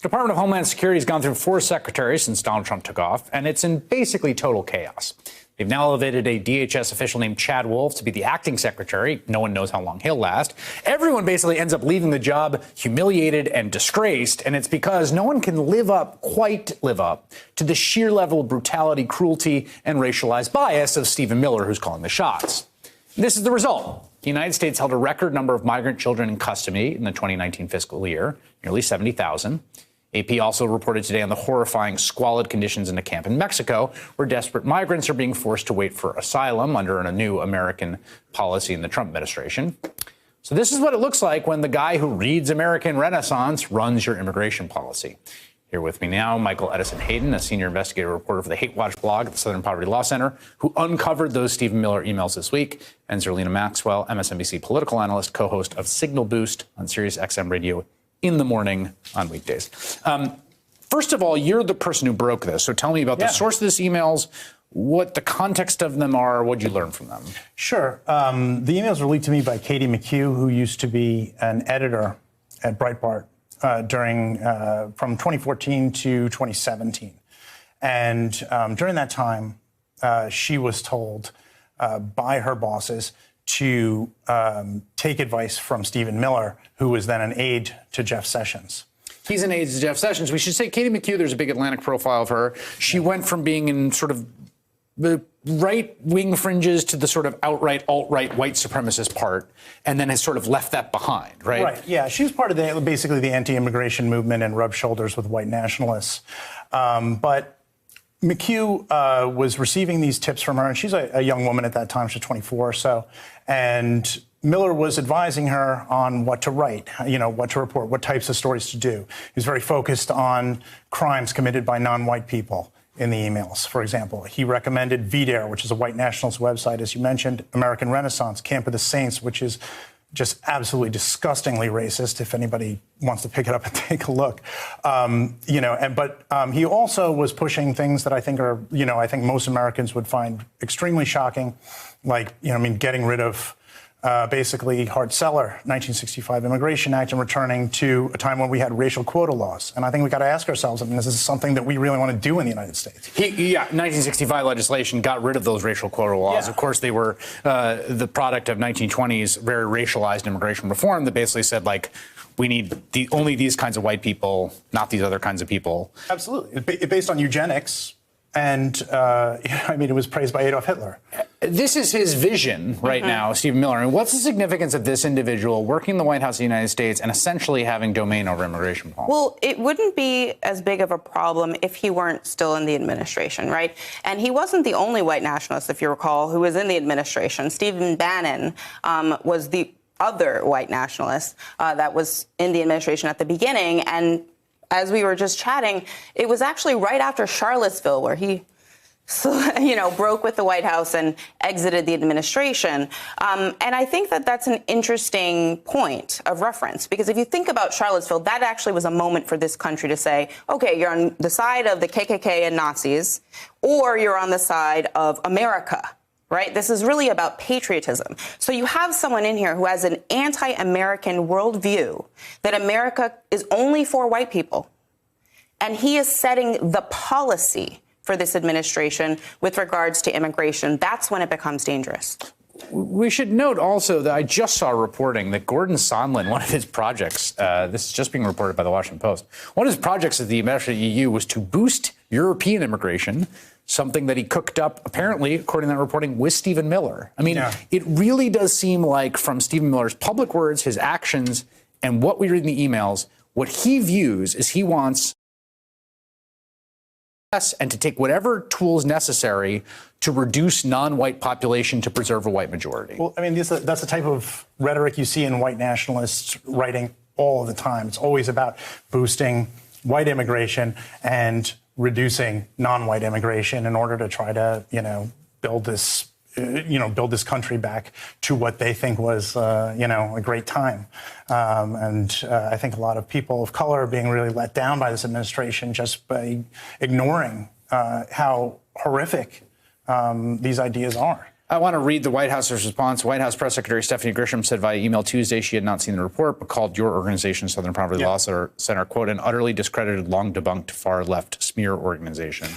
Department of Homeland Security has gone through 4 secretaries since Donald Trump took off, and it's in basically total chaos. They've now elevated a DHS official named Chad Wolf to be the acting secretary. No one knows how long he'll last. Everyone basically ends up leaving the job humiliated and disgraced, and it's because no one can quite live up to the sheer level of brutality, cruelty, and racialized bias of Stephen Miller, who's calling the shots. This is the result. The United States held a record number of migrant children in custody in the 2019 fiscal year, nearly 70,000. AP also reported today on the horrifying, squalid conditions in a camp in Mexico, where desperate migrants are being forced to wait for asylum under a new American policy in the Trump administration. So this is what it looks like when the guy who reads American Renaissance runs your immigration policy. Here with me now, Michael Edison Hayden, a senior investigative reporter for the Hate Watch blog at the Southern Poverty Law Center, who uncovered those Stephen Miller emails this week, and Zerlina Maxwell, MSNBC political analyst, co-host of Signal Boost on Sirius XM Radio in the morning on weekdays. First of all, you're the person who broke this, so tell me about the source of these emails, what the context of them are, what you learned from them. Sure. The emails were leaked to me by Katie McHugh, who used to be an editor at Breitbart from 2014 to 2017. And during that time, she was told by her bosses to take advice from Stephen Miller, who was then an aide to Jeff Sessions. He's an aide to Jeff Sessions. We should say Katie McHugh, there's a big Atlantic profile of her. She went from being in sort of the right-wing fringes to the sort of outright alt-right white supremacist part, and then has sort of left that behind, right? Right, yeah. She was part of basically the anti-immigration movement and rubbed shoulders with white nationalists. But McHugh was receiving these tips from her, and she's a young woman at that time. She's 24 or so. And Miller was advising her on what to write, what to report, what types of stories to do. He was very focused on crimes committed by non-white people in the emails. For example, he recommended VDARE, which is a white nationalist website, as you mentioned, American Renaissance, Camp of the Saints, which is just absolutely disgustingly racist, if anybody wants to pick it up and take a look. But he also was pushing things that I think are, I think most Americans would find extremely shocking, like, getting rid of basically Hart-Celler 1965 Immigration Act and returning to a time when we had racial quota laws. And I think we got to ask ourselves, is this something that we really want to do in the United States? 1965 legislation got rid of those racial quota laws. Yeah. Of course, they were the product of 1920s very racialized immigration reform that basically said, we need only these kinds of white people, not these other kinds of people. Absolutely. Based on eugenics. And, it was praised by Adolf Hitler. This is his vision right now, Stephen Miller. And what's the significance of this individual working in the White House of the United States and essentially having domain over immigration policy? Well, it wouldn't be as big of a problem if he weren't still in the administration, right? And he wasn't the only white nationalist, if you recall, who was in the administration. Stephen Bannon was the other white nationalist that was in the administration at the beginning. And as we were just chatting, it was actually right after Charlottesville where he, broke with the White House and exited the administration. And I think that that's an interesting point of reference, because if you think about Charlottesville, that actually was a moment for this country to say, OK, you're on the side of the KKK and Nazis, or you're on the side of America. Right? This is really about patriotism. So you have someone in here who has an anti-American worldview that America is only for white people. And he is setting the policy for this administration with regards to immigration. That's when it becomes dangerous. We should note also that I just saw reporting that Gordon Sondland, one of his projects, this is just being reported by the Washington Post, one of his projects at the Ambassador to the EU was to boost European immigration, something that he cooked up, apparently, according to that reporting, with Stephen Miller. It really does seem like, from Stephen Miller's public words, his actions, and what we read in the emails, what he views is he wants and to take whatever tools necessary to reduce non-white population to preserve a white majority. Well, that's the type of rhetoric you see in white nationalists writing all of the time. It's always about boosting white immigration and reducing non-white immigration in order to try to, build this country back to what they think was, a great time. I think a lot of people of color are being really let down by this administration just by ignoring how horrific these ideas are. I want to read the White House's response. White House Press Secretary Stephanie Grisham said via email Tuesday she had not seen the report, but called your organization, Southern Poverty Law Center, quote, an utterly discredited, long debunked, far-left smear organization.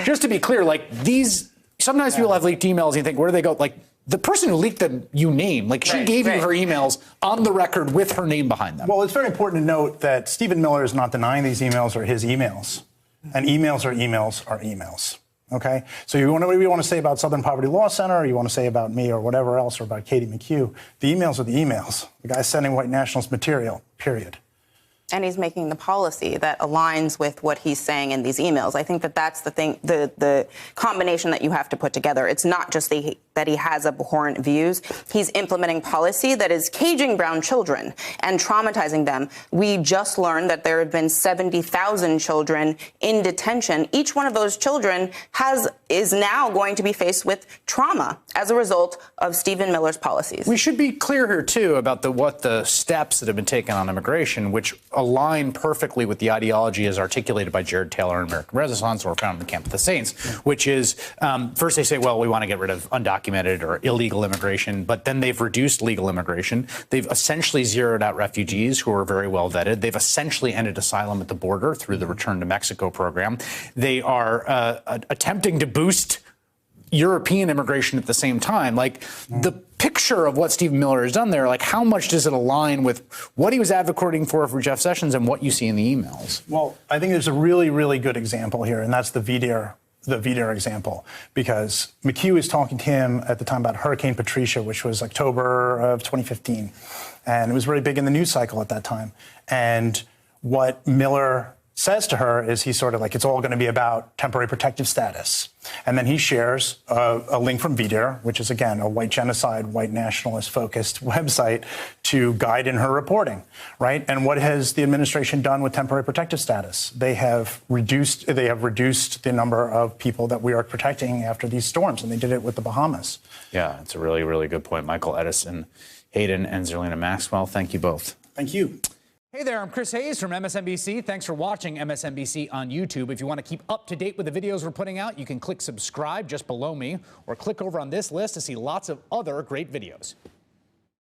Just to be clear, like these, sometimes people have leaked emails and you think, where do they go? Like the person who leaked them, you name, like she gave you her emails on the record with her name behind them. Well, it's very important to note that Stephen Miller is not denying these emails are his emails. And emails are emails are emails. Okay? So whatever you want to say about Southern Poverty Law Center, or you want to say about me or whatever else, or about Katie McHugh, the emails are the emails. The guy's sending white nationalist material, period. And he's making the policy that aligns with what he's saying in these emails. I think that that's the thing, the combination that you have to put together. It's not just that he has abhorrent views. He's implementing policy that is caging brown children and traumatizing them. We just learned that there have been 70,000 children in detention. Each one of those children is now going to be faced with trauma as a result of Stephen Miller's policies. We should be clear here, too, about what the steps that have been taken on immigration, which align perfectly with the ideology as articulated by Jared Taylor and American Renaissance, or found in the Camp of the Saints, which is first they say, well, we want to get rid of undocumented or illegal immigration, but then they've reduced legal immigration. They've essentially zeroed out refugees who are very well vetted. They've essentially ended asylum at the border through the Return to Mexico program. They are attempting to boost European immigration at the same time. Like the picture of what Stephen Miller has done there, like how much does it align with what he was advocating for Jeff Sessions and what you see in the emails? Well, I think there's a really, really good example here, and that's the VDARE example, because McHugh is talking to him at the time about Hurricane Patricia, which was October of 2015. And it was really big in the news cycle at that time. And what Miller says to her is he's sort of like, it's all going to be about temporary protective status. And then he shares a link from VDARE, which is, again, a white genocide, white nationalist-focused website to guide in her reporting, right? And what has the administration done with temporary protective status? They have reduced the number of people that we are protecting after these storms, and they did it with the Bahamas. Yeah, it's a really, really good point. Michael Edison, Hayden, and Zerlina Maxwell, thank you both. Thank you. Hey there, I'm Chris Hayes from MSNBC. Thanks for watching MSNBC on YouTube. If you want to keep up to date with the videos we're putting out, you can click subscribe just below me or click over on this list to see lots of other great videos.